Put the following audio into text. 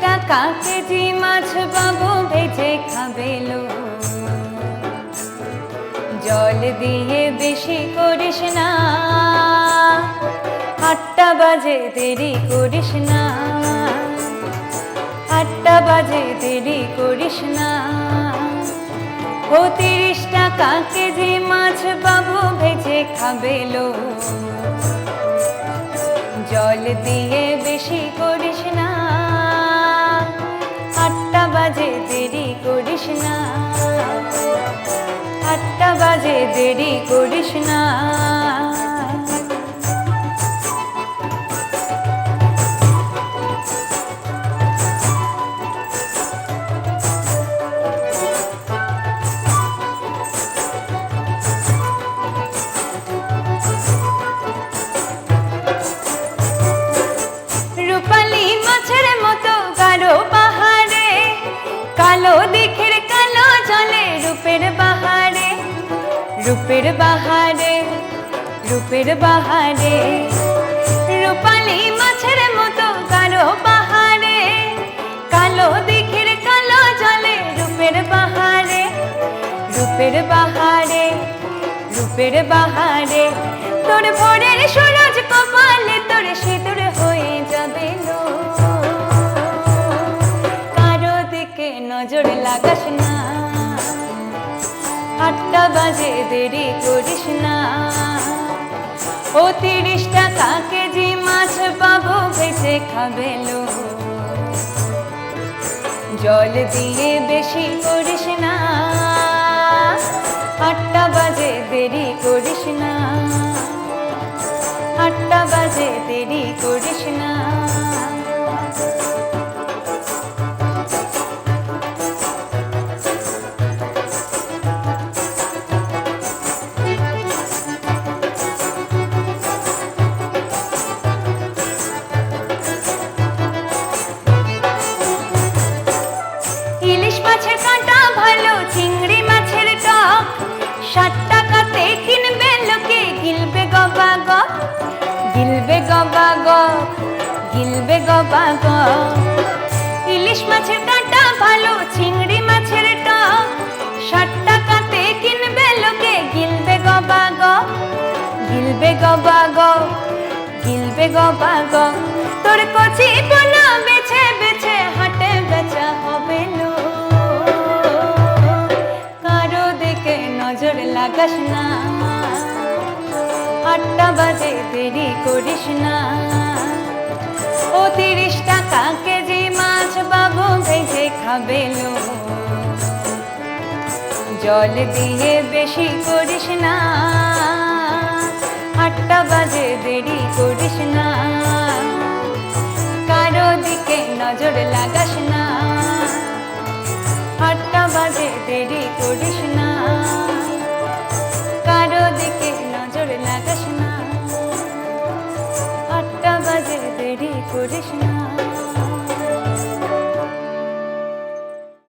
টাকা কেজি মাছ পাবো ভেজে খাবে লো, জল দিয়ে বেশি করিস না, 8টা বাজে দেরি করিস না, 8টা বাজে দেরি করিস না। ও 30 টাকা কেজি মাছ পাবো ভেজে খাবে লো, জল দিয়ে বেশি করিস না, 8টা বাজে দেরি করিস না, 8টা বাজে দেরি করিস না। রূপালী মাছের মতো গাঢ় পাহাড়ে, কালো দিঘির কালো জলে রূপের বাহারে, রূপের বাহারে, রূপের বাহারে। রূপালী মাছের মতো গাঢ় পাহাড়ে, কালো দিঘির কালো জলে রূপের বাহারে, রূপের বাহারে, রূপের বাহারে। তোর ভোরের সূরজ কপালে তোর সিঁদুর হয়ে যাবে লো, কারো দিকে নজর লাগাস না, 8টা বাজে দেরি করিস না। ও 30 টাকা কেজি মাছ পাবো ভেজে খাবে লো, জল দিয়ে বেশি করিস না, 8টা বাজে দেরি করিস না, 8টা বাজে দেরি করিস না। ইলিশ মাছের কাঁটা ভালো, চিংড়ি মাছের টক, 60 টাকাতে কিনবে লোকে, গিলবে গবা গ, গিলবে গবা গ, গিলবে গবা গ। ইলিশ মাছের কাঁটা ভালো, চিংড়ি মাছের টক, 60 টাকাতে কিনবে লোকে, গিলবে গবা গ, গিলবে গবা গ, গিলবে গবা গ। তোর কচি পোনা বেছে বেছে হাটে বেচা হবে লো, কারো দিকে নজর লাগাস না, 8টা বাজে দেরি করিস না। ও 30 টাকা কেজি মাছ পাবো ভেজে খাবে লো, জল দিয়ে বেশি করিস না, 8টা বাজে দেরি করিস না, কারো দিকে নজর লাগাস না, 8টা বাজে দেরি করিস না, কারো দিকে নজর লাগাস